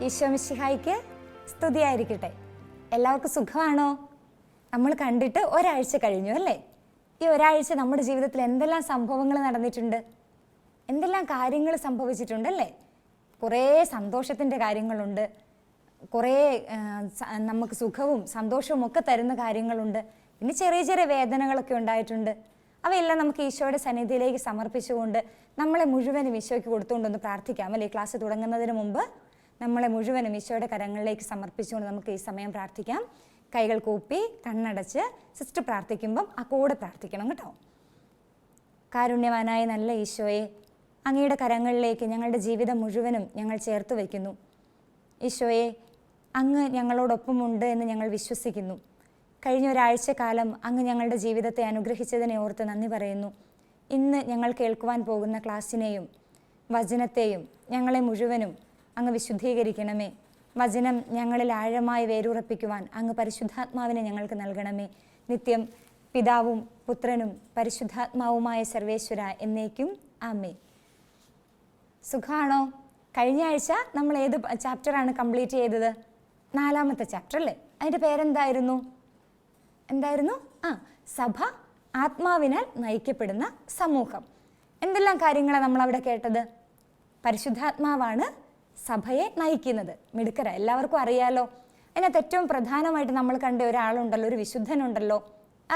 ഈശോ മിശിഹായ്ക്ക് സ്തുതിയായിരിക്കട്ടെ. എല്ലാവർക്കും സുഖമാണോ? നമ്മൾ കണ്ടിട്ട് ഒരാഴ്ച കഴിഞ്ഞു അല്ലേ? ഈ ഒരാഴ്ച നമ്മുടെ ജീവിതത്തിൽ എന്തെല്ലാം സംഭവങ്ങൾ നടന്നിട്ടുണ്ട്, എന്തെല്ലാം കാര്യങ്ങൾ സംഭവിച്ചിട്ടുണ്ടല്ലേ? കുറേ സന്തോഷത്തിൻ്റെ കാര്യങ്ങളുണ്ട്, കുറേ നമുക്ക് സുഖവും സന്തോഷവും ഒക്കെ തരുന്ന കാര്യങ്ങളുണ്ട്, പിന്നെ ചെറിയ ചെറിയ വേദനകളൊക്കെ ഉണ്ടായിട്ടുണ്ട്. അവയെല്ലാം നമുക്ക് ഈശോയുടെ സന്നിധിയിലേക്ക് സമർപ്പിച്ചുകൊണ്ട് നമ്മളെ മുഴുവനും ഈശോയ്ക്ക് കൊടുത്തുകൊണ്ടൊന്ന് പ്രാർത്ഥിക്കാം അല്ലേ? ക്ലാസ് തുടങ്ങുന്നതിന് മുമ്പ് നമ്മളെ മുഴുവനും ഈശോയുടെ കരങ്ങളിലേക്ക് സമർപ്പിച്ചുകൊണ്ട് നമുക്ക് ഈ സമയം പ്രാർത്ഥിക്കാം. കൈകൾ കൂപ്പി കണ്ണടച്ച് സിസ്റ്റർ പ്രാർത്ഥിക്കുമ്പം ആ കൂടെ പ്രാർത്ഥിക്കണം കേട്ടോ. കാരുണ്യവാനായ നല്ല ഈശോയെ, അങ്ങയുടെ കരങ്ങളിലേക്ക് ഞങ്ങളുടെ ജീവിതം മുഴുവനും ഞങ്ങൾ ചേർത്ത് വയ്ക്കുന്നു. ഈശോയെ, അങ്ങ് ഞങ്ങളോടൊപ്പമുണ്ട് എന്ന് ഞങ്ങൾ വിശ്വസിക്കുന്നു. കഴിഞ്ഞ ഒരാഴ്ചക്കാലം അങ്ങ് ഞങ്ങളുടെ ജീവിതത്തെ അനുഗ്രഹിച്ചതിനെ ഓർത്ത് നന്ദി പറയുന്നു. ഇന്ന് ഞങ്ങൾ കേൾക്കുവാൻ പോകുന്ന ക്ലാസ്സിനെയും വചനത്തെയും ഞങ്ങളെ മുഴുവനും അങ്ങ് വിശുദ്ധീകരിക്കണമേ. വചനം ഞങ്ങളിൽ ആഴമായി വേരുറപ്പിക്കുവാൻ അങ്ങ് പരിശുദ്ധാത്മാവിനെ ഞങ്ങൾക്ക് നൽകണമേ. നിത്യം പിതാവും പുത്രനും പരിശുദ്ധാത്മാവുമായ സർവേശ്വര എന്നേക്കും ആമേൻ. സുഖമാണോ? കഴിഞ്ഞ ആഴ്ച നമ്മൾ ഏത് ചാപ്റ്ററാണ് കംപ്ലീറ്റ് ചെയ്തത്? 4ാമത്തെ ചാപ്റ്റർ അല്ലേ? അതിൻ്റെ പേരെന്തായിരുന്നു? സഭ ആത്മാവിനാൽ നയിക്കപ്പെടുന്ന സമൂഹം. എന്തെല്ലാം കാര്യങ്ങളാണ് നമ്മളവിടെ കേട്ടത്? പരിശുദ്ധാത്മാവാണ് സഭയെ നയിക്കുന്നത്. മിടുക്കര, എല്ലാവർക്കും അറിയാലോ. അതിനകത്ത് ഏറ്റവും പ്രധാനമായിട്ട് നമ്മൾ കണ്ട ഒരാളുണ്ടല്ലോ, ഒരു വിശുദ്ധനുണ്ടല്ലോ.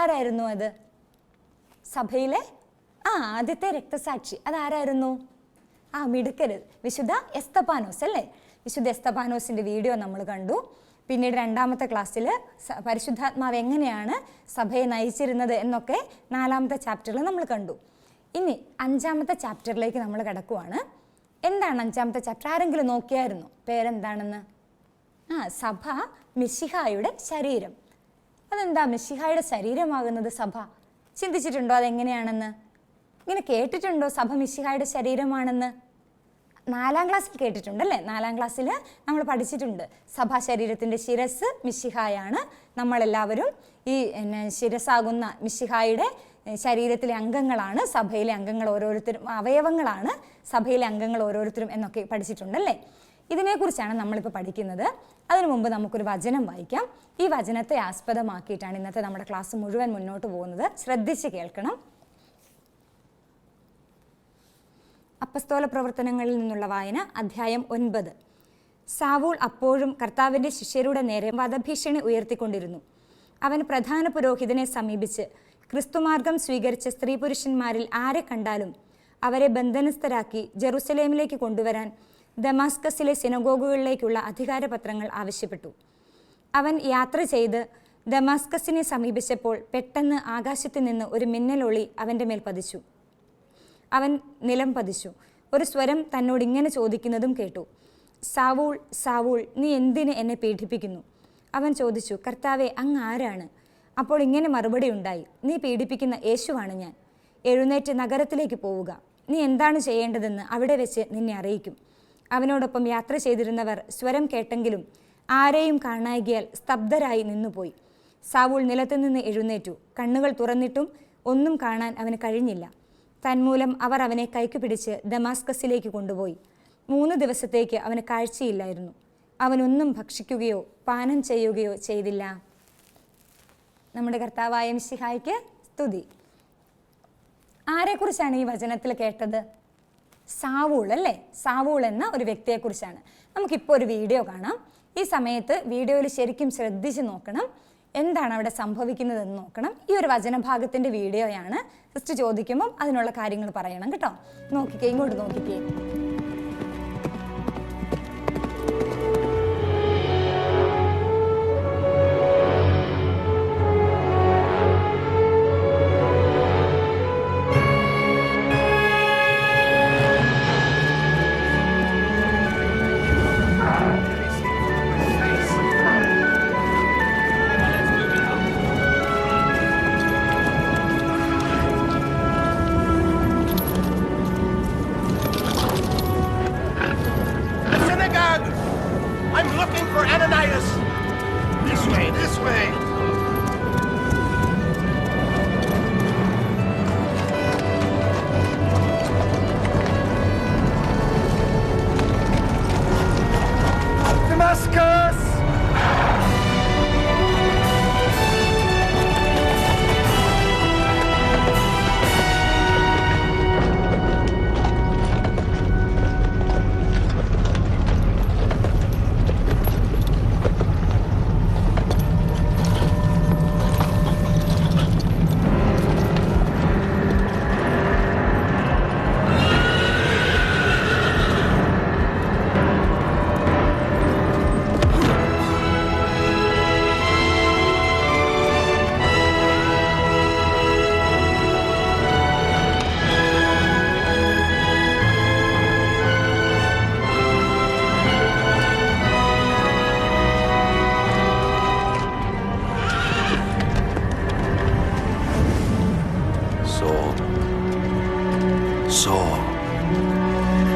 ആരായിരുന്നു അത്? സഭയിലെ ആദ്യത്തെ രക്തസാക്ഷി. അതാരായിരുന്നു? മിടുക്കര്, വിശുദ്ധ എസ്തപാനോസ് അല്ലേ? വിശുദ്ധ എസ്തപാനോസിൻ്റെ വീഡിയോ നമ്മൾ കണ്ടു. പിന്നീട് 2ാമത്തെ ക്ലാസ്സിൽ പരിശുദ്ധാത്മാവ് എങ്ങനെയാണ് സഭയെ നയിച്ചിരുന്നത് എന്നൊക്കെ 4ാമത്തെ ചാപ്റ്ററിൽ നമ്മൾ കണ്ടു. ഇനി 5ാമത്തെ ചാപ്റ്ററിലേക്ക് നമ്മൾ കിടക്കുവാണ്. എന്താണ് 5ാമത്തെ ചാപ്റ്റർ? ആരെങ്കിലും നോക്കിയായിരുന്നു പേരെന്താണെന്ന്? സഭ മിശിഹായുടെ ശരീരം. അതെന്താ മിശിഹായുടെ ശരീരമാകുന്നത് സഭ? ചിന്തിച്ചിട്ടുണ്ടോ അതെങ്ങനെയാണെന്ന്? ഇങ്ങനെ കേട്ടിട്ടുണ്ടോ സഭ മിശിഹായുടെ ശരീരമാണെന്ന്? 4ാം ക്ലാസ്സിൽ കേട്ടിട്ടുണ്ടല്ലേ? 4ാം ക്ലാസ്സിൽ നമ്മൾ പഠിച്ചിട്ടുണ്ട്. സഭാ ശരീരത്തിൻ്റെ ശിരസ് മിശിഹായാണ്. നമ്മളെല്ലാവരും ഈ ശിരസാകുന്ന മിശിഹായുടെ ശരീരത്തിലെ അംഗങ്ങളാണ്. സഭയിലെ അംഗങ്ങൾ ഓരോരുത്തരും, അവയവങ്ങളാണ് സഭയിലെ അംഗങ്ങൾ ഓരോരുത്തരും എന്നൊക്കെ പഠിച്ചിട്ടുണ്ടല്ലേ? ഇതിനെക്കുറിച്ചാണ് നമ്മളിപ്പോൾ പഠിക്കുന്നത്. അതിനു മുമ്പ് നമുക്കൊരു വചനം വായിക്കാം. ഈ വചനത്തെ ആസ്പദമാക്കിയിട്ടാണ് ഇന്നത്തെ നമ്മുടെ ക്ലാസ് മുഴുവൻ മുന്നോട്ട് പോകുന്നത്. ശ്രദ്ധിച്ച് കേൾക്കണം. അപ്പസ്തോല പ്രവർത്തനങ്ങളിൽ നിന്നുള്ള വായന, അധ്യായം 9. സാവൂൾ അപ്പോഴും കർത്താവിൻ്റെ ശിഷ്യരുടെ നേരെ വധഭീഷണി ഉയർത്തിക്കൊണ്ടിരുന്നു. അവൻ പ്രധാന പുരോഹിതനെ സമീപിച്ച്, ക്രിസ്തുമാർഗം സ്വീകരിച്ച സ്ത്രീ പുരുഷന്മാരിൽ ആരെ കണ്ടാലും അവരെ ബന്ധനസ്ഥരാക്കി ജെറുസലേമിലേക്ക് കൊണ്ടുവരാൻ ദമാസ്കസിലെ സിനഗോഗുകളിലേക്കുള്ള അധികാരപത്രങ്ങൾ ആവശ്യപ്പെട്ടു. അവൻ യാത്ര ചെയ്ത് ദമാസ്കസിനെ സമീപിച്ചപ്പോൾ പെട്ടെന്ന് ആകാശത്ത് നിന്ന് ഒരു മിന്നലൊളി അവൻ്റെ മേൽ പതിച്ചു. അവൻ നിലം പതിച്ചു. ഒരു സ്വരം തന്നോട് ഇങ്ങനെ ചോദിക്കുന്നതും കേട്ടു, സാവൂൾ സാവൂൾ, നീ എന്തിന് എന്നെ പീഡിപ്പിക്കുന്നു? അവൻ ചോദിച്ചു, കർത്താവെ, അങ്ങ് ആരാണ്? അപ്പോൾ ഇങ്ങനെ മറുപടി ഉണ്ടായി, നീ പീഡിപ്പിക്കുന്ന യേശുവാണ് ഞാൻ. എഴുന്നേറ്റ് നഗരത്തിലേക്ക് പോവുക. നീ എന്താണ് ചെയ്യേണ്ടതെന്ന് അവിടെ വെച്ച് നിന്നെ അറിയിക്കും. അവനോടൊപ്പം യാത്ര ചെയ്തിരുന്നവർ സ്വരം കേട്ടെങ്കിലും ആരെയും കാണായികയാൽ സ്തബ്ധരായി നിന്നുപോയി. സാവൂൾ നിലത്തുനിന്ന് എഴുന്നേറ്റു. കണ്ണുകൾ തുറന്നിട്ടും ഒന്നും കാണാൻ അവന് കഴിഞ്ഞില്ല. തന്മൂലം അവർ അവനെ കൈക്ക് പിടിച്ച് ദമാസ്കസിലേക്ക് കൊണ്ടുപോയി. 3 ദിവസത്തേക്ക് അവന് കാഴ്ചയില്ലായിരുന്നു. അവനൊന്നും ഭക്ഷിക്കുകയോ പാനം ചെയ്യുകയോ ചെയ്തില്ല. നമ്മുടെ കർത്താവായ മിശിഹായ്ക്ക് സ്തുതി. ആരെക്കുറിച്ചാണ് ഈ വചനത്തിൽ കേട്ടത്? സാവൂൾ അല്ലേ? സാവൂൾ എന്ന ഒരു വ്യക്തിയെക്കുറിച്ചാണ്. നമുക്കിപ്പോൾ ഒരു വീഡിയോ കാണാം. ഈ സമയത്ത് വീഡിയോയിൽ ശരിക്കും ശ്രദ്ധിച്ച് നോക്കണം, എന്താണ് അവിടെ സംഭവിക്കുന്നതെന്ന് നോക്കണം. ഈ ഒരു വചനഭാഗത്തിൻ്റെ വീഡിയോയാണ്. സിസ്റ്റർ ചോദിക്കുമ്പം അതിനുള്ള കാര്യങ്ങൾ പറയണം കേട്ടോ. നോക്കിക്കേ, ഇങ്ങോട്ട് നോക്കിക്കേ.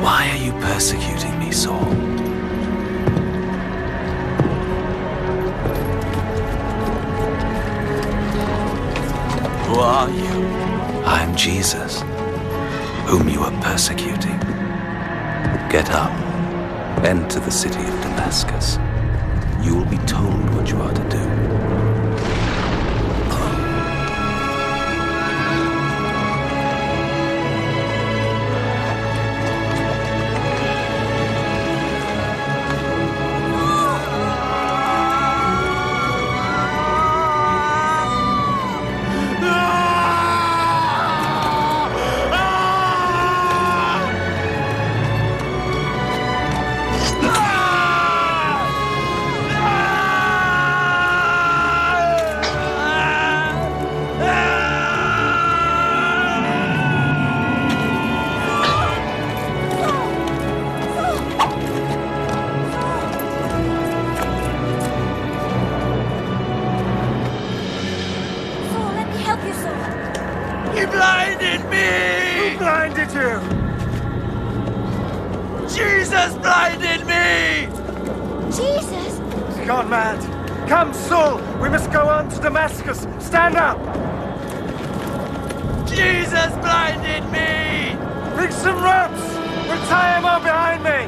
Why are you persecuting me, Saul? Who are you? I am Jesus, whom you are persecuting. Get up, enter the city of Damascus. You will be told what you are to do. He blinded me! Who blinded you? Jesus blinded me! Jesus? He's gone mad. Come, Saul, we must go on to Damascus. Stand up. Jesus blinded me! Bring some ropes. We'll tie him on behind me.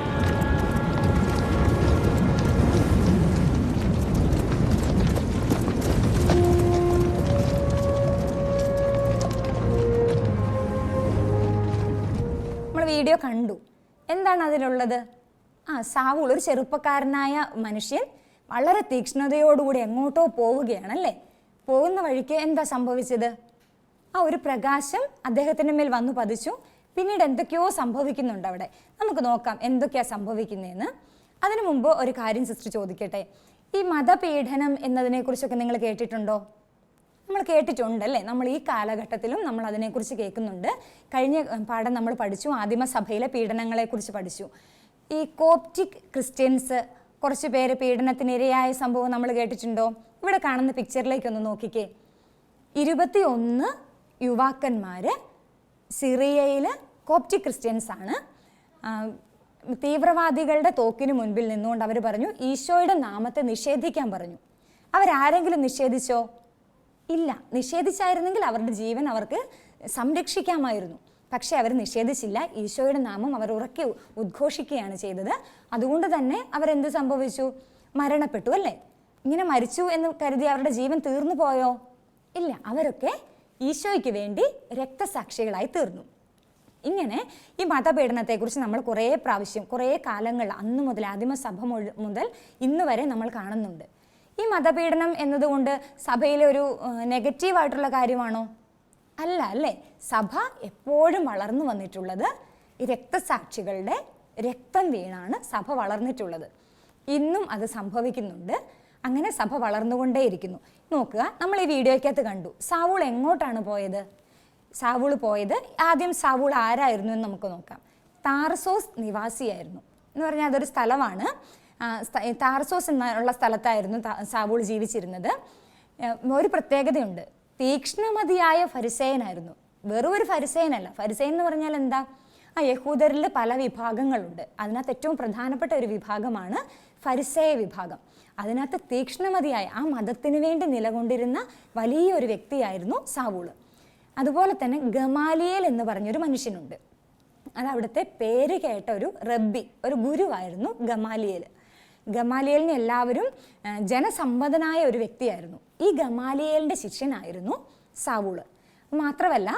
Video കണ്ടു. എന്താണ് അതിലുള്ളത്? സാവൂൾ, ഒരു ചെറുപ്പക്കാരനായ മനുഷ്യൻ, വളരെ തീക്ഷ്ണതയോടുകൂടി എങ്ങോട്ടോ പോവുകയാണല്ലേ. പോകുന്ന വഴിക്ക് എന്താ സംഭവിച്ചത്? ഒരു പ്രകാശം അദ്ദേഹത്തിൻ്റെ മേൽ വന്നു പതിച്ചു. പിന്നീട് എന്തൊക്കെയോ സംഭവിക്കുന്നുണ്ട് അവിടെ. നമുക്ക് നോക്കാം എന്തൊക്കെയാണ് സംഭവിക്കുന്നതെന്ന്. അതിനു മുമ്പ് ഒരു കാര്യം സിസ്റ്റർ ചോദിക്കട്ടെ. ഈ മതപീഡനം എന്നതിനെക്കുറിച്ചൊക്കെ നിങ്ങൾ കേട്ടിട്ടുണ്ടോ? നമ്മൾ കേട്ടിട്ടുണ്ടല്ലേ. നമ്മൾ ഈ കാലഘട്ടത്തിലും നമ്മൾ അതിനെക്കുറിച്ച് കേൾക്കുന്നുണ്ട്. കഴിഞ്ഞ പാഠം നമ്മൾ പഠിച്ചു, ആദിമസഭയിലെ പീഡനങ്ങളെക്കുറിച്ച് പഠിച്ചു. ഈ കോപ്റ്റിക് ക്രിസ്ത്യൻസ് കുറച്ച് പേര് പീഡനത്തിനിരയായ സംഭവം നമ്മൾ കേട്ടിട്ടുണ്ടോ? ഇവിടെ കാണുന്ന പിക്ചറിലേക്കൊന്ന് നോക്കിക്കേ. 21 യുവാക്കന്മാർ സിറിയയിൽ കോപ്റ്റിക് ക്രിസ്ത്യൻസ് ആണ്. തീവ്രവാദികളുടെ തോക്കിന് മുൻപിൽ നിന്നുകൊണ്ട് അവർ പറഞ്ഞു ഈശോയുടെ നാമത്തെ നിഷേധിക്കാൻ പറഞ്ഞു. അവരാരെങ്കിലും നിഷേധിച്ചോ? ഇല്ല. നിഷേധിച്ചായിരുന്നെങ്കിൽ അവരുടെ ജീവൻ അവർക്ക് സംരക്ഷിക്കാമായിരുന്നു. പക്ഷെ അവർ നിഷേധിച്ചില്ല. ഈശോയുടെ നാമം അവർ ഉറക്കെ ഉദ്ഘോഷിക്കുകയാണ് ചെയ്തത്. അതുകൊണ്ട് തന്നെ അവരെന്ത് സംഭവിച്ചു? മരണപ്പെട്ടു അല്ലേ. ഇങ്ങനെ മരിച്ചു എന്ന് കരുതി അവരുടെ ജീവൻ തീർന്നു പോയോ? ഇല്ല. അവരൊക്കെ ഈശോയ്ക്ക് വേണ്ടി രക്തസാക്ഷികളായി തീർന്നു. ഇങ്ങനെ ഈ മതപീഡനത്തെക്കുറിച്ച് നമ്മൾ കുറേ പ്രാവശ്യം, കുറേ കാലങ്ങൾ, അന്ന് മുതൽ ആദിമസഭ മുതൽ ഇന്ന് വരെ നമ്മൾ കാണുന്നുണ്ട്. ഈ മതപീഡനം എന്നതുകൊണ്ട് സഭയിലെ ഒരു നെഗറ്റീവായിട്ടുള്ള കാര്യമാണോ? അല്ല അല്ലേ. സഭ എപ്പോഴും വളർന്നു വന്നിട്ടുള്ളത് ഈ രക്തസാക്ഷികളുടെ രക്തം വീണാണ് സഭ വളർന്നിട്ടുള്ളത്. ഇന്നും അത് സംഭവിക്കുന്നുണ്ട്. അങ്ങനെ സഭ വളർന്നുകൊണ്ടേയിരിക്കുന്നു. നോക്കുക, നമ്മൾ ഈ വീഡിയോയ്ക്കകത്ത് കണ്ടു സാവൂൾ എങ്ങോട്ടാണ് പോയത്. സാവൂൾ പോയത്, ആദ്യം സാവൂൾ ആരായിരുന്നു എന്ന് നമുക്ക് നോക്കാം. താർസോസ് നിവാസിയായിരുന്നു. എന്ന് പറഞ്ഞാൽ അതൊരു സ്ഥലമാണ്. താർസോസ് എന്നുള്ള സ്ഥലത്തായിരുന്നു സാവൂൾ ജീവിച്ചിരുന്നത്. ഒരു പ്രത്യേകതയുണ്ട്, തീക്ഷ്ണമതിയായ ഫരിസേയനായിരുന്നു. വെറും ഒരു ഫരിസേയനല്ല. ഫരിസേയൻ എന്ന് പറഞ്ഞാൽ എന്താ? യഹൂദരിൽ പല വിഭാഗങ്ങളുണ്ട്. അതിനകത്ത് ഏറ്റവും പ്രധാനപ്പെട്ട ഒരു വിഭാഗമാണ് ഫരിസേയ വിഭാഗം. അതിനകത്ത് തീക്ഷ്ണമതിയായ ആ മതത്തിന് വേണ്ടി നിലകൊണ്ടിരുന്ന വലിയൊരു വ്യക്തിയായിരുന്നു സാവൂൾ. അതുപോലെ തന്നെ ഗമാലിയേൽ എന്ന് പറഞ്ഞൊരു മനുഷ്യനുണ്ട്. അത് അവിടുത്തെ പേര് കേട്ട ഒരു റബ്ബി, ഒരു ഗുരുവായിരുന്നു ഗമാലിയേൽ. ഗമാലിയേലിനെ എല്ലാവരും ജനസമ്പന്നനായ ഒരു വ്യക്തിയായിരുന്നു. ഈ ഗമാലിയേലിൻ്റെ ശിഷ്യനായിരുന്നു സാവൂൾ. മാത്രമല്ല,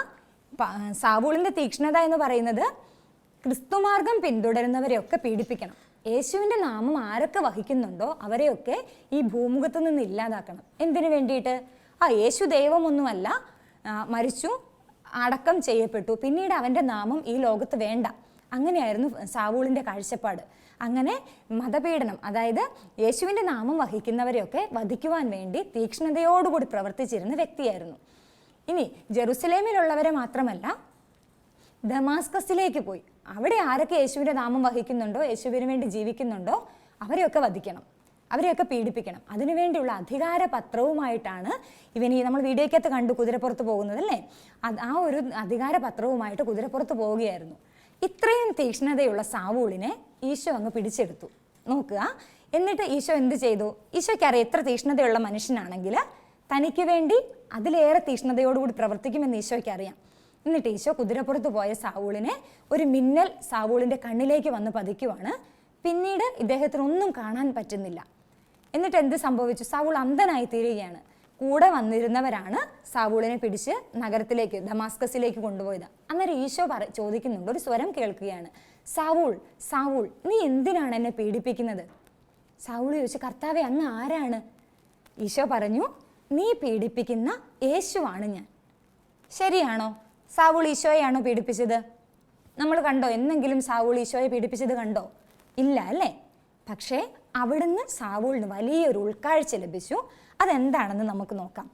സാവൂളിൻ്റെ തീക്ഷ്ണത എന്ന് പറയുന്നത് ക്രിസ്തുമാർഗം പിന്തുടരുന്നവരെയൊക്കെ പീഡിപ്പിക്കണം. യേശുവിൻ്റെ നാമം ആരൊക്കെ വഹിക്കുന്നുണ്ടോ അവരെയൊക്കെ ഈ ഭൂമുഖത്ത് നിന്ന് ഇല്ലാതാക്കണം. എന്തിനു വേണ്ടിയിട്ട്? യേശു ദൈവമൊന്നുമല്ല, മരിച്ചു, അടക്കം ചെയ്യപ്പെട്ടു, പിന്നീട് അവൻ്റെ നാമം ഈ ലോകത്ത് വേണ്ട. അങ്ങനെയായിരുന്നു സാവൂളിൻ്റെ കാഴ്ചപ്പാട്. അങ്ങനെ മതപീഡനം, അതായത് യേശുവിൻ്റെ നാമം വഹിക്കുന്നവരെയൊക്കെ വധിക്കുവാൻ വേണ്ടി തീക്ഷ്ണതയോടുകൂടി പ്രവർത്തിച്ചിരുന്ന വ്യക്തിയായിരുന്നു. ഇനി ജെറുസലേമിലുള്ളവരെ മാത്രമല്ല, ദമാസ്കസിലേക്ക് പോയി. അവിടെ ആരൊക്കെ യേശുവിൻ്റെ നാമം വഹിക്കുന്നുണ്ടോ, യേശുവിന് വേണ്ടി ജീവിക്കുന്നുണ്ടോ അവരെയൊക്കെ വധിക്കണം, അവരെയൊക്കെ പീഡിപ്പിക്കണം. അതിനുവേണ്ടിയുള്ള അധികാര പത്രവുമായിട്ടാണ് ഇവൻ, നമ്മൾ വീഡിയോയ്ക്കകത്ത് കണ്ടു കുതിരപ്പുറത്ത് പോകുന്നത് അല്ലേ, ആ ഒരു അധികാര പത്രവുമായിട്ട് കുതിരപ്പുറത്ത് പോവുകയായിരുന്നു. ഇത്രയും തീക്ഷ്ണതയുള്ള സാവൂളിനെ ഈശോ അങ്ങ് പിടിച്ചെടുത്തു. നോക്കുക, എന്നിട്ട് ഈശോ എന്ത് ചെയ്തു? ഈശോയ്ക്കറിയാം എത്ര തീക്ഷ്ണതയുള്ള മനുഷ്യനാണെങ്കിൽ തനിക്ക് വേണ്ടി അതിലേറെ തീക്ഷ്ണതയോടുകൂടി പ്രവർത്തിക്കുമെന്ന് ഈശോയ്ക്ക് അറിയാം. എന്നിട്ട് ഈശോ കുതിരപ്പുറത്ത് പോയ സാവൂളിനെ ഒരു മിന്നൽ സാവൂളിൻ്റെ കണ്ണിലേക്ക് വന്ന് പതിക്കുവാണ്. പിന്നീട് ഇദ്ദേഹത്തിനൊന്നും കാണാൻ പറ്റുന്നില്ല. എന്നിട്ട് എന്ത് സംഭവിച്ചു? സാവൂൾ അന്ധനായി തീരുകയാണ്. കൂടെ വന്നിരുന്നവരാണ് സാവൂളിനെ പിടിച്ച് നഗരത്തിലേക്ക്, ദമാസ്കസിലേക്ക് കൊണ്ടുപോയത്. അന്നേരം ഈശോ ചോദിക്കുന്നുണ്ട്, ഒരു സ്വരം കേൾക്കുകയാണ്, സാവൂൾ, സാവൂൾ, നീ എന്തിനാണ് എന്നെ പീഡിപ്പിക്കുന്നത്? സാവൂൾ ചോദിച്ചു, കർത്താവേ, അങ്ങ് ആരാണ്? ഈശോ പറഞ്ഞു, നീ പീഡിപ്പിക്കുന്ന യേശുവാണ് ഞാൻ. ശരിയാണോ? സാവൂൾ ഈശോയെയാണോ പീഡിപ്പിച്ചത്? നമ്മൾ കണ്ടോ എന്നെങ്കിലും സാവൂൾ ഈശോയെ പീഡിപ്പിച്ചത് കണ്ടോ? ഇല്ല അല്ലേ? പക്ഷേ അവിടുന്ന് സാവൂളിന് വലിയൊരു ഉൾക്കാഴ്ച ലഭിച്ചു. അതെന്താണെന്ന് നമുക്ക് നോക്കാം.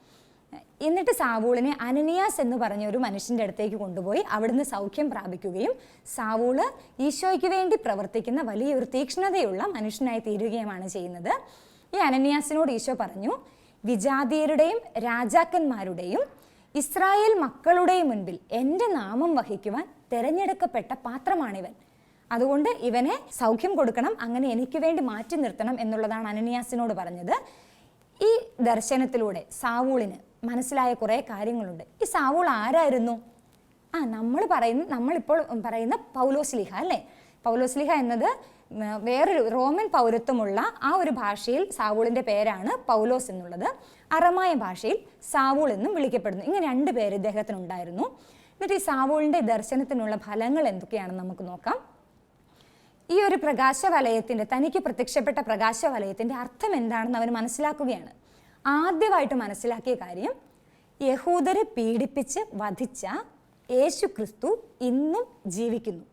എന്നിട്ട് സാവൂളിനെ അനനിയാസ് എന്ന് പറഞ്ഞ ഒരു മനുഷ്യൻ്റെ അടുത്തേക്ക് കൊണ്ടുപോയി അവിടുന്ന് സൗഖ്യം പ്രാപിക്കുകയും സാവൂള് ഈശോയ്ക്ക് വേണ്ടി പ്രവർത്തിക്കുന്ന വലിയൊരു തീക്ഷ്ണതയുള്ള മനുഷ്യനായി തീരുകയുമാണ് ചെയ്യുന്നത്. ഈ അനനിയാസിനോട് ഈശോ പറഞ്ഞു, വിജാതീയരുടെയും രാജാക്കന്മാരുടെയും ഇസ്രായേൽ മക്കളുടെയും മുൻപിൽ എൻ്റെ നാമം വഹിക്കുവാൻ തിരഞ്ഞെടുക്കപ്പെട്ട പാത്രമാണിവൻ. അതുകൊണ്ട് ഇവനെ സൗഖ്യം കൊടുക്കണം, അങ്ങനെ എനിക്ക് വേണ്ടി മാറ്റി നിർത്തണം എന്നുള്ളതാണ് അനനിയാസിനോട് പറഞ്ഞത്. ഈ ദർശനത്തിലൂടെ സാവൂളിന് മനസ്സിലായ കുറേ കാര്യങ്ങളുണ്ട്. ഈ സാവൂൾ ആരായിരുന്നു? നമ്മളിപ്പോൾ പറയുന്ന പൗലോസ്ലീഹ അല്ലേ? പൗലോസ്ലീഹ എന്നത് വേറൊരു റോമൻ പൗരത്വമുള്ള ആ ഒരു ഭാഷയിൽ സാവൂളിൻ്റെ പേരാണ് പൗലോസ് എന്നുള്ളത്. അറമായ ഭാഷയിൽ സാവൂൾ എന്നും വിളിക്കപ്പെടുന്നു. ഇങ്ങനെ 2 പേര് ഇദ്ദേഹത്തിനുണ്ടായിരുന്നു. എന്നിട്ട് ഈ സാവൂളിൻ്റെ ദർശനത്തിനുള്ള ഫലങ്ങൾ എന്തൊക്കെയാണെന്ന് നമുക്ക് നോക്കാം. ഈ ഒരു പ്രകാശവലയത്തിൻ്റെ, തനിക്ക് പ്രത്യക്ഷപ്പെട്ട പ്രകാശവലയത്തിൻ്റെ അർത്ഥം എന്താണെന്ന് അവൻ മനസ്സിലാക്കുകയാണ്. ആദ്യമായിട്ട് മനസ്സിലാക്കിയ കാര്യം, യഹൂദരെ പീഡിപ്പിച്ച് വധിച്ച യേശു ക്രിസ്തു ഇന്നും ജീവിക്കുന്നു.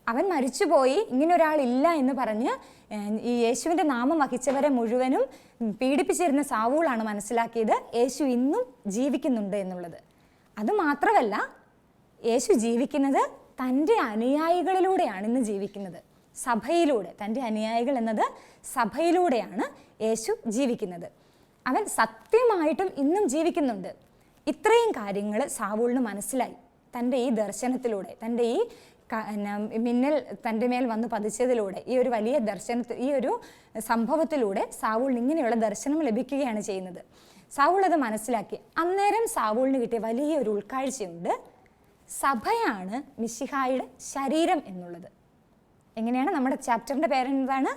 അവൻ മരിച്ചുപോയി, ഇങ്ങനെ ഒരാളില്ല എന്ന് പറഞ്ഞ് ഈ യേശുവിൻ്റെ നാമം വഹിച്ചവരെ മുഴുവനും പീഡിപ്പിച്ചിരുന്ന സാവൂളാണ് മനസ്സിലാക്കിയത് യേശു ഇന്നും ജീവിക്കുന്നുണ്ട് എന്നുള്ളത്. അതുമാത്രമല്ല, യേശു ജീവിക്കുന്നത് തൻ്റെ അനുയായികളിലൂടെയാണ് ഇന്ന് ജീവിക്കുന്നത്, സഭയിലൂടെ. തൻ്റെ അനുയായികൾ എന്നത് സഭയിലൂടെയാണ് യേശു ജീവിക്കുന്നത്. അവൻ സത്യമായിട്ടും ഇന്നും ജീവിക്കുന്നുണ്ട്. ഇത്രയും കാര്യങ്ങൾ സാവൂളിന് മനസ്സിലായി തൻ്റെ ഈ ദർശനത്തിലൂടെ, തൻ്റെ ഈ മിന്നൽ തൻ്റെ മേൽ വന്ന് പതിച്ചതിലൂടെ, ഈ ഒരു വലിയ ഈ ഒരു സംഭവത്തിലൂടെ സാവൂളിന് ഇങ്ങനെയുള്ള ദർശനം ലഭിക്കുകയാണ് ചെയ്യുന്നത്. സാവൂൾ അത് മനസ്സിലാക്കി. അന്നേരം സാവൂളിന് കിട്ടിയ വലിയൊരു ഉൾക്കാഴ്ചയുണ്ട്. സഭയാണ് മിശിഹായുടെ ശരീരം എന്നുള്ളത്. എങ്ങനെയാണ്? നമ്മുടെ ചാപ്റ്ററിൻ്റെ പേരെന്താണ്?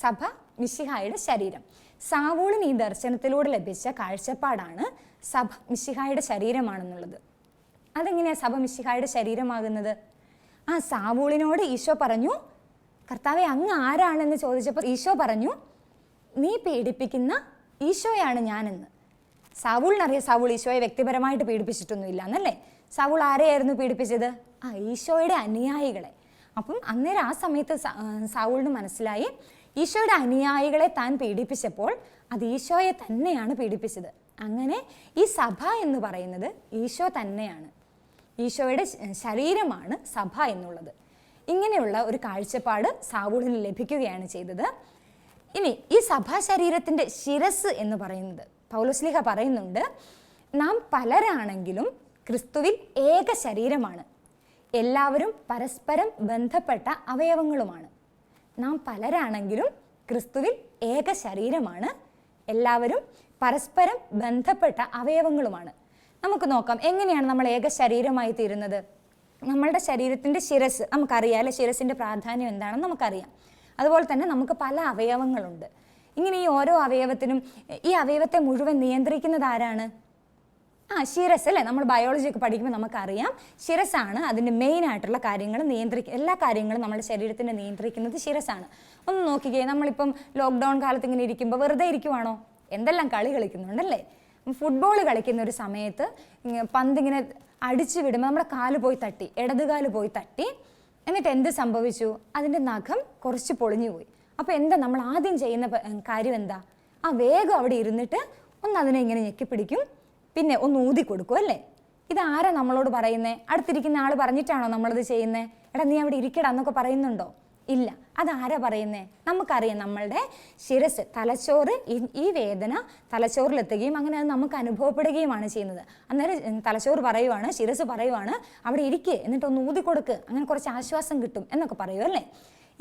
സഭ മിശിഹായുടെ ശരീരം. സാവൂളിന് ഈ ദർശനത്തിലൂടെ ലഭിച്ച കാഴ്ചപ്പാടാണ് സഭ മിശിഹായുടെ ശരീരമാണെന്നുള്ളത്. അതെങ്ങനെയാണ് സഭ മിശിഹായുടെ ശരീരമാകുന്നത്? സാവൂളിനോട് ഈശോ പറഞ്ഞു, കർത്താവെ, അങ്ങ് ആരാണെന്ന് ചോദിച്ചപ്പോൾ ഈശോ പറഞ്ഞു, നീ പീഡിപ്പിക്കുന്ന ഈശോയാണ് ഞാനെന്ന്. സാവൂളിനറിയാം സാവൂൾ ഈശോയെ വ്യക്തിപരമായിട്ട് പീഡിപ്പിച്ചിട്ടൊന്നുമില്ല എന്നല്ലേ. സാവൂൾ ആരെയായിരുന്നു പീഡിപ്പിച്ചത്? ഈശോയുടെ അനുയായികളെ. അപ്പം അന്നേരം ആ സമയത്ത് സാവൂളിന് മനസ്സിലായി, ഈശോയുടെ അനുയായികളെ താൻ പീഡിപ്പിച്ചപ്പോൾ അത് ഈശോയെ തന്നെയാണ് പീഡിപ്പിച്ചത്. അങ്ങനെ ഈ സഭ എന്ന് പറയുന്നത് ഈശോ തന്നെയാണ്, ഈശോയുടെ ശരീരമാണ് സഭ എന്നുള്ളത്. ഇങ്ങനെയുള്ള ഒരു കാഴ്ചപ്പാട് സാവൂളിന് ലഭിക്കുകയാണ് ചെയ്തത്. ഇനി ഈ സഭാ ശരീരത്തിൻ്റെ ശിരസ് എന്ന് പറയുന്നത് പൗലോസ്ലീഹ പറയുന്നുണ്ട്, നാം പലരാണെങ്കിലും ക്രിസ്തുവിൽ ഏക ശരീരമാണ്, എല്ലാവരും പരസ്പരം ബന്ധപ്പെട്ട അവയവങ്ങളുമാണ്. നാം പലരാണെങ്കിലും ക്രിസ്തുവിൽ ഏക ശരീരമാണ്, എല്ലാവരും പരസ്പരം ബന്ധപ്പെട്ട അവയവങ്ങളുമാണ്. നമുക്ക് നോക്കാം എങ്ങനെയാണ് നമ്മൾ ഏക ശരീരമായി തീരുന്നത്. നമ്മളുടെ ശരീരത്തിൻ്റെ ശിരസ് നമുക്കറിയാം അല്ലെ, ശിരസിൻ്റെ പ്രാധാന്യം എന്താണെന്ന് നമുക്കറിയാം. അതുപോലെ തന്നെ നമുക്ക് പല അവയവങ്ങളുണ്ട്. ഇങ്ങനെ ഈ ഓരോ അവയവത്തിനും, ഈ അവയവത്തെ മുഴുവൻ നിയന്ത്രിക്കുന്നത് ആരാണ്? ശിരസ് അല്ലേ. നമ്മൾ ബയോളജി ഒക്കെ പഠിക്കുമ്പോൾ നമുക്കറിയാം ശിരസാണ് അതിൻ്റെ മെയിൻ ആയിട്ടുള്ള കാര്യങ്ങൾ എല്ലാ കാര്യങ്ങളും നമ്മുടെ ശരീരത്തിനെ നിയന്ത്രിക്കുന്നത് ശിരസാണ്. ഒന്ന് നോക്കിക്കേ, നമ്മളിപ്പം ലോക്ക്ഡൗൺ കാലത്ത് ഇങ്ങനെ ഇരിക്കുമ്പോൾ വെറുതെ ഇരിക്കുവാണോ? എന്തെല്ലാം കളി കളിക്കുന്നുണ്ടല്ലേ. ഫുട്ബോൾ കളിക്കുന്ന ഒരു സമയത്ത് പന്തിങ്ങനെ അടിച്ചു വിടുമ്പോൾ നമ്മുടെ കാല് പോയി തട്ടി, ഇടതുകാല് പോയി തട്ടി. എന്നിട്ട് എന്ത് സംഭവിച്ചു? അതിൻ്റെ നഖം കുറച്ച് പൊളിഞ്ഞു പോയി. അപ്പോൾ എന്താ നമ്മൾ ആദ്യം ചെയ്യുന്ന കാര്യം എന്താ? വേഗം അവിടെ ഇരുന്നിട്ട് ഒന്ന് അതിനെ ഇങ്ങനെ ഞെക്കിപ്പിടിക്കും, പിന്നെ ഒന്ന് ഊതി കൊടുക്കും അല്ലേ. ഇതാരാ നമ്മളോട് പറയുന്നത്? അടുത്തിരിക്കുന്ന ആൾ പറഞ്ഞിട്ടാണോ നമ്മളത് ചെയ്യുന്നത്? എടാ നീ അവിടെ ഇരിക്കടാ എന്നൊക്കെ പറയുന്നുണ്ടോ? ഇല്ല. അതാരാ പറയുന്നേ? നമുക്കറിയാം, നമ്മളുടെ ശിരസ്, തലച്ചോറ് ഈ വേദന തലച്ചോറിലെത്തുകയും അങ്ങനെ അത് നമുക്ക് അനുഭവപ്പെടുകയുമാണ് ചെയ്യുന്നത്. അന്നേരം തലച്ചോറ് പറയുവാണ്, ശിരസ് പറയുവാണ്, അവിടെ ഇരിക്കുക, എന്നിട്ടൊന്ന് ഊതി കൊടുക്ക്, അങ്ങനെ കുറച്ച് ആശ്വാസം കിട്ടും എന്നൊക്കെ പറയൂ അല്ലേ.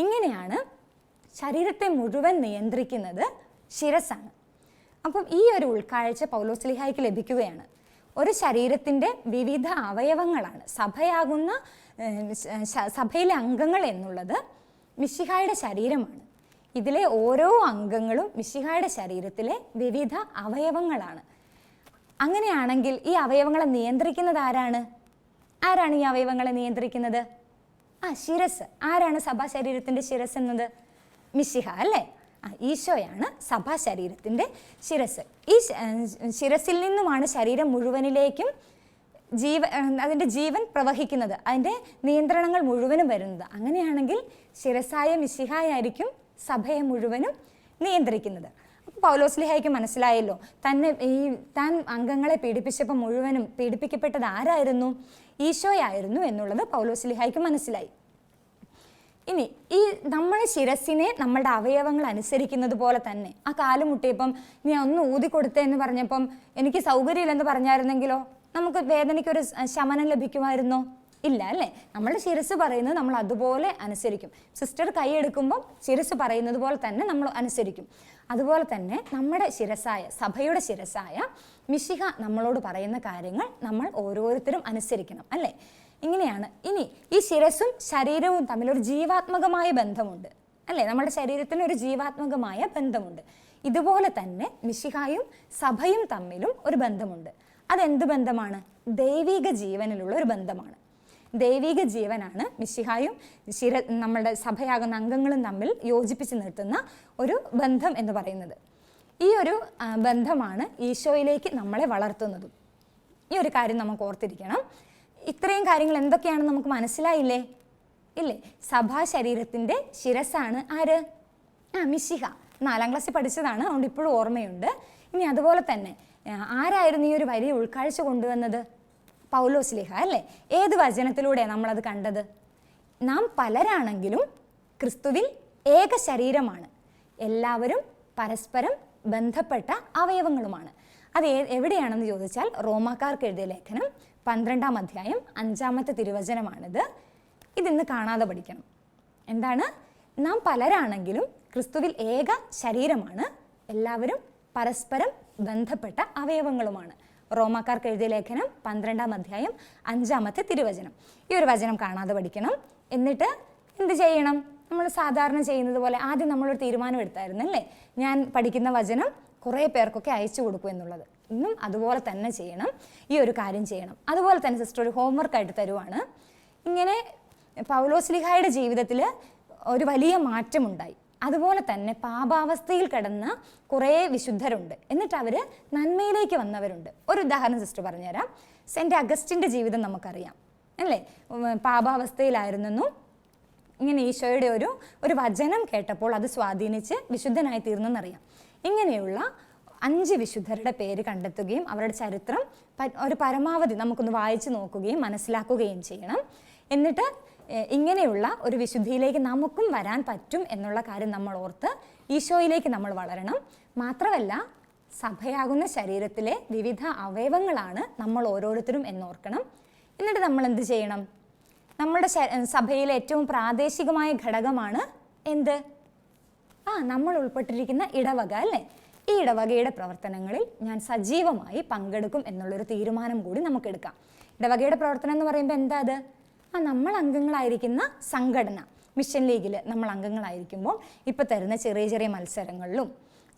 ഇങ്ങനെയാണ് ശരീരത്തെ മുഴുവൻ നിയന്ത്രിക്കുന്നത് ശിരസ്സാണ്. അപ്പം ഈ ഒരു ഉൾക്കാഴ്ച പൗലോസ്ലീഹായ്ക്ക് ലഭിക്കുകയാണ്. ഒരു ശരീരത്തിൻ്റെ വിവിധ അവയവങ്ങളാണ് സഭയാകുന്ന സഭയിലെ അംഗങ്ങൾ എന്നുള്ളത് മിശിഹായുടെ ശരീരമാണ്. ഇതിലെ ഓരോ അംഗങ്ങളും മിശിഹായുടെ ശരീരത്തിലെ വിവിധ അവയവങ്ങളാണ്. അങ്ങനെയാണെങ്കിൽ ഈ അവയവങ്ങളെ നിയന്ത്രിക്കുന്നത് ആരാണ്? ഈ അവയവങ്ങളെ നിയന്ത്രിക്കുന്നത്? ശിരസ്. ആരാണ് സഭാ ശരീരത്തിൻ്റെ ശിരസ് എന്നത്? മിശിഹ അല്ലേ. ഈശോയാണ് സഭാ ശരീരത്തിൻ്റെ ശിരസ്. ഈ ശിരസിൽ നിന്നുമാണ് ശരീരം മുഴുവനിലേക്കും അതിൻ്റെ ജീവൻ പ്രവഹിക്കുന്നത്, അതിൻ്റെ നിയന്ത്രണങ്ങൾ മുഴുവനും വരുന്നത്. അങ്ങനെയാണെങ്കിൽ ശിരസായ മിശിഹായായിരിക്കും സഭയെ മുഴുവനും നിയന്ത്രിക്കുന്നത്. അപ്പോൾ പൗലോസ്ലീഹായ്ക്ക് മനസ്സിലായല്ലോ, താൻ അംഗങ്ങളെ പീഡിപ്പിച്ചപ്പോൾ മുഴുവനും പീഡിപ്പിക്കപ്പെട്ടത് ആരായിരുന്നു? ഈശോയായിരുന്നു എന്നുള്ളത് പൗലോസ്ലീഹായ്ക്ക് മനസ്സിലായി. ഇനി ഈ നമ്മൾ ശിരസിനെ നമ്മളുടെ അവയവങ്ങൾ അനുസരിക്കുന്നത് പോലെ തന്നെ ആ കാലുമുട്ടിയപ്പം ഞാൻ ഒന്ന് ഊതിക്കൊടുത്തേ എന്ന് പറഞ്ഞപ്പം എനിക്ക് സൗകര്യമില്ലെന്ന് പറഞ്ഞായിരുന്നെങ്കിലോ നമുക്ക് വേദനയ്ക്കൊരു ശമനം ലഭിക്കുമായിരുന്നോ? ഇല്ല അല്ലേ. നമ്മുടെ ശിരസ് പറയുന്നത് നമ്മൾ അതുപോലെ അനുസരിക്കും. സിസ്റ്റർ കൈയെടുക്കുമ്പം ശിരസ് പറയുന്നത് പോലെ തന്നെ നമ്മൾ അനുസരിക്കും. അതുപോലെ തന്നെ നമ്മുടെ ശിരസായ, സഭയുടെ ശിരസായ മിശിഹ നമ്മളോട് പറയുന്ന കാര്യങ്ങൾ നമ്മൾ ഓരോരുത്തരും അനുസരിക്കണം അല്ലേ. ഇങ്ങനെയാണ്. ഇനി ഈ ശിരസും ശരീരവും തമ്മിലൊരു ജീവാത്മകമായ ബന്ധമുണ്ട് അല്ലേ. നമ്മുടെ ശരീരത്തിന് ഒരു ജീവാത്മകമായ ബന്ധമുണ്ട്. ഇതുപോലെ തന്നെ മിശിഹായും സഭയും തമ്മിലും ഒരു ബന്ധമുണ്ട്. അതെന്ത് ബന്ധമാണ്? ദൈവിക ജീവനിലുള്ള ഒരു ബന്ധമാണ്. ദൈവിക ജീവനാണ് മിശിഹായും നമ്മളുടെ സഭയാകുന്ന അംഗങ്ങളും തമ്മിൽ യോജിപ്പിച്ച് നിർത്തുന്ന ഒരു ബന്ധം എന്ന് പറയുന്നത്. ഈ ഒരു ബന്ധമാണ് ഈശോയിലേക്ക് നമ്മളെ വളർത്തുന്നതും. ഈ ഒരു കാര്യം നമുക്ക് ഓർത്തിരിക്കണം. ഇത്രയും കാര്യങ്ങൾ എന്തൊക്കെയാണെന്ന് നമുക്ക് മനസ്സിലായില്ലേ? ഇല്ലേ. സഭാ ശരീരത്തിൻ്റെ ശിരസാണ് ആര്? മിശിഹ. 4ാം ക്ലാസ്സിൽ പഠിച്ചതാണ്, അതുകൊണ്ട് ഇപ്പോഴും ഓർമ്മയുണ്ട്. ഇനി അതുപോലെ തന്നെ ആരായിരുന്നു ഈ ഒരു വലിയ ഉൾക്കാഴ്ച കൊണ്ടുവന്നത്? പൗലോസ്ലീഹ അല്ലേ. ഏത് വചനത്തിലൂടെയാണ് നമ്മളത് കണ്ടത്? നാം പലരാണെങ്കിലും ക്രിസ്തുവിൽ ഏക ശരീരമാണ്, എല്ലാവരും പരസ്പരം ബന്ധപ്പെട്ട അവയവങ്ങളുമാണ്. അത് എവിടെയാണെന്ന് ചോദിച്ചാൽ റോമാക്കാർക്ക് എഴുതിയ ലേഖനം 12-ാം അധ്യായം 5-ാമത്തെ തിരുവചനമാണിത്. ഇതിന്ന് കാണാതെ പഠിക്കണം. എന്താണ്? നാം പലരാണെങ്കിലും ക്രിസ്തുവിൽ ഏക ശരീരമാണ്, എല്ലാവരും പരസ്പരം ബന്ധപ്പെട്ട അവയവങ്ങളുമാണ്. റോമാക്കാർക്ക് എഴുതിയ ലേഖനം 12-ാം അധ്യായം 5-ാമത്തെ തിരുവചനം. ഈ ഒരു വചനം കാണാതെ പഠിക്കണം. എന്നിട്ട് എന്ത് ചെയ്യണം? നമ്മൾ സാധാരണ ചെയ്യുന്നത് പോലെ ആദ്യം നമ്മളൊരു തീരുമാനം എടുത്തായിരുന്നു അല്ലേ, ഞാൻ പഠിക്കുന്ന വചനം കുറേ പേർക്കൊക്കെ അയച്ചു കൊടുക്കും എന്നുള്ളത്. ഇന്നും അതുപോലെ തന്നെ ചെയ്യണം, ഈ ഒരു കാര്യം ചെയ്യണം. അതുപോലെ തന്നെ സിസ്റ്റർ ഒരു ഹോംവർക്കായിട്ട് തരുവാണ്. ഇങ്ങനെ പൗലോസ്ലീഹായുടെ ജീവിതത്തിൽ ഒരു വലിയ മാറ്റമുണ്ടായി. അതുപോലെ തന്നെ പാപാവസ്ഥയിൽ കിടന്ന കുറേ വിശുദ്ധരുണ്ട്, എന്നിട്ട് അവർ നന്മയിലേക്ക് വന്നവരുണ്ട്. ഒരു ഉദാഹരണം സിസ്റ്റർ പറഞ്ഞുതരാം. സെൻറ്റ് അഗസ്റ്റിൻ്റെ ജീവിതം നമുക്കറിയാം അല്ലേ. പാപാവസ്ഥയിലായിരുന്നെന്നും ഇങ്ങനെ ഈശോയുടെ ഒരു വചനം കേട്ടപ്പോൾ അത് സ്വാധീനിച്ച് വിശുദ്ധനായി തീർന്നെന്നറിയാം. ഇങ്ങനെയുള്ള 5 വിശുദ്ധരുടെ പേര് കണ്ടെത്തുകയും അവരുടെ ചരിത്രം ഒരു പരമാവധി നമുക്കൊന്ന് വായിച്ചു നോക്കുകയും മനസ്സിലാക്കുകയും ചെയ്യണം. എന്നിട്ട് ഇങ്ങനെയുള്ള ഒരു വിശുദ്ധിയിലേക്ക് നമുക്കും വരാൻ പറ്റും എന്നുള്ള കാര്യം നമ്മൾ ഓർത്ത് ഈശോയിലേക്ക് നമ്മൾ വളരണം. മാത്രമല്ല സഭയാകുന്ന ശരീരത്തിലെ വിവിധ അവയവങ്ങളാണ് നമ്മൾ ഓരോരുത്തരും എന്നോർക്കണം. എന്നിട്ട് നമ്മൾ എന്ത് ചെയ്യണം? നമ്മുടെ സഭയിലെ ഏറ്റവും പ്രാദേശികമായ ഘടകമാണ് എന്ത്? നമ്മൾ ഉൾപ്പെട്ടിരിക്കുന്ന ഇടവക അല്ലേ. ഈ ഇടവകയുടെ പ്രവർത്തനങ്ങളിൽ ഞാൻ സജീവമായി പങ്കെടുക്കും എന്നുള്ളൊരു തീരുമാനം കൂടി നമുക്കെടുക്കാം. ഇടവകയുടെ പ്രവർത്തനം എന്ന് പറയുമ്പോൾ എന്താ അത്? നമ്മൾ അംഗങ്ങളായിരിക്കുന്ന സംഘടന, മിഷൻ ലീഗിൽ നമ്മൾ അംഗങ്ങളായിരിക്കുമ്പോൾ ഇപ്പോൾ തരുന്ന ചെറിയ ചെറിയ മത്സരങ്ങളിലും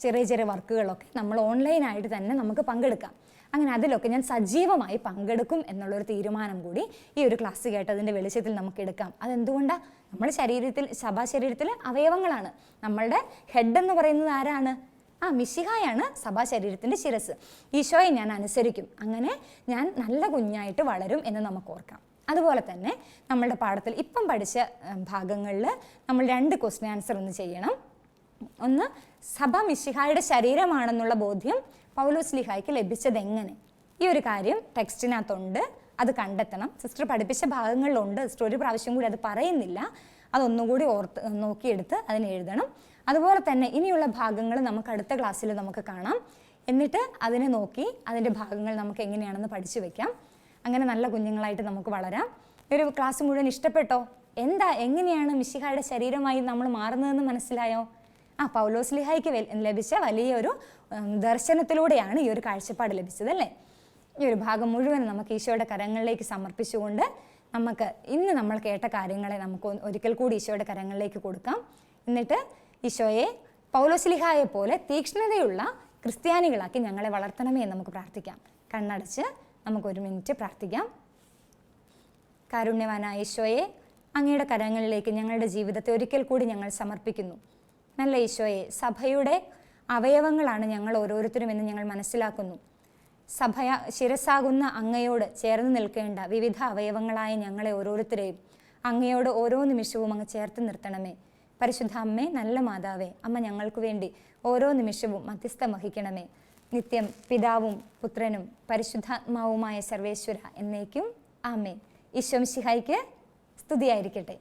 ചെറിയ ചെറിയ വർക്കുകളൊക്കെ നമ്മൾ ഓൺലൈനായിട്ട് തന്നെ നമുക്ക് പങ്കെടുക്കാം. അങ്ങനെ അതിലൊക്കെ ഞാൻ സജീവമായി പങ്കെടുക്കും എന്നുള്ളൊരു തീരുമാനം കൂടി ഈ ഒരു ക്ലാസ് കേട്ടതിൻ്റെ വെളിച്ചത്തിൽ നമുക്ക് എടുക്കാം. അതെന്തുകൊണ്ടാണ്? നമ്മുടെ ശരീരത്തിൽ, സഭാ ശരീരത്തിലെ അവയവങ്ങളാണ്. നമ്മളുടെ ഹെഡ് എന്ന് പറയുന്നത് ആരാണ്? മിശിഹായാണ് സഭാ ശരീരത്തിൻ്റെ ശിരസ്. ഈശോയെ ഞാൻ അനുസരിക്കും, അങ്ങനെ ഞാൻ നല്ല കുഞ്ഞായിട്ട് വളരും എന്ന് നമുക്ക് ഓർക്കാം. അതുപോലെ തന്നെ നമ്മളുടെ പാഠത്തിൽ ഇപ്പം പഠിച്ച ഭാഗങ്ങളിൽ നമ്മൾ 2 ക്വസ്റ്റ്യൻ ആൻസർ ഒന്ന് ചെയ്യണം. ഒന്ന്, സഭ മിശിഹായുടെ ശരീരമാണെന്നുള്ള ബോധ്യം പൗലോസ്ലീഹായ്ക്ക് ലഭിച്ചത് എങ്ങനെ? ഈ ഒരു കാര്യം ടെക്സ്റ്റിനകത്തുണ്ട്, അത് കണ്ടെത്തണം. സിസ്റ്റർ പഠിപ്പിച്ച ഭാഗങ്ങളിലുണ്ട്, സിസ്റ്റർ ഒരു പ്രാവശ്യം കൂടി അത് പറയുന്നില്ല. അതൊന്നുകൂടി നോക്കിയെടുത്ത് അതിന് എഴുതണം. അതുപോലെ തന്നെ ഇനിയുള്ള ഭാഗങ്ങൾ നമുക്ക് അടുത്ത ക്ലാസ്സിൽ നമുക്ക് കാണാം. എന്നിട്ട് അതിനെ നോക്കി അതിൻ്റെ ഭാഗങ്ങൾ നമുക്ക് എങ്ങനെയാണെന്ന് പഠിച്ചു വെക്കാം. അങ്ങനെ നല്ല കുഞ്ഞുങ്ങളായിട്ട് നമുക്ക് വളരാം. ഈ ഒരു ക്ലാസ് മുഴുവൻ ഇഷ്ടപ്പെട്ടോ? എങ്ങനെയാണ് മിശിഹായുടെ ശരീരമായി നമ്മൾ മാറുന്നതെന്ന് മനസ്സിലായോ? പൗലോസ്ലീഹായ്ക്ക് ലഭിച്ച വലിയൊരു ദർശനത്തിലൂടെയാണ് ഈ ഒരു കാഴ്ചപ്പാട് ലഭിച്ചത് അല്ലേ? ഈ ഒരു ഭാഗം മുഴുവൻ നമുക്ക് ഈശോയുടെ കരങ്ങളിലേക്ക് സമർപ്പിച്ചുകൊണ്ട് നമുക്ക് ഇന്ന് നമ്മൾ കേട്ട കാര്യങ്ങളെ നമുക്ക് ഒരിക്കൽ കൂടി ഈശോയുടെ കരങ്ങളിലേക്ക് കൊടുക്കാം. എന്നിട്ട് ഈശോയെ പൗലോസ്ലീഹായെ പോലെ തീക്ഷ്ണതയുള്ള ക്രിസ്ത്യാനികളാക്കി ഞങ്ങളെ വളർത്തണമേ എന്ന് നമുക്ക് പ്രാർത്ഥിക്കാം. കണ്ണടച്ച് നമുക്കൊരു മിനിറ്റ് പ്രാർത്ഥിക്കാം. കാരുണ്യവാനായ ഈശോയെ, അങ്ങയുടെ കരങ്ങളിലേക്ക് ഞങ്ങളുടെ ജീവിതത്തെ ഒരിക്കൽ കൂടി ഞങ്ങൾ സമർപ്പിക്കുന്നു. നല്ല ഈശോയെ, സഭയുടെ അവയവങ്ങളാണ് ഞങ്ങൾ ഓരോരുത്തരും എന്ന് ഞങ്ങൾ മനസ്സിലാക്കുന്നു. ശിരസ്സാകുന്ന അങ്ങയോട് ചേർന്ന് നിൽക്കേണ്ട വിവിധ അവയവങ്ങളായ ഞങ്ങളെ ഓരോരുത്തരെയും അങ്ങയോട് ഓരോ നിമിഷവും അങ്ങ് ചേർത്ത് നിർത്തണമേ. പരിശുദ്ധ അമ്മേ, നല്ല മാതാവേ, അമ്മ ഞങ്ങൾക്ക് വേണ്ടി ഓരോ നിമിഷവും മധ്യസ്ഥം വഹിക്കണമേ. നിത്യം പിതാവും പുത്രനും പരിശുദ്ധാത്മാവുമായ സർവേശ്വര എന്നേക്കും ആമേൻ. ഈശോ മിശിഹായ്ക്ക് സ്തുതിയായിരിക്കട്ടെ.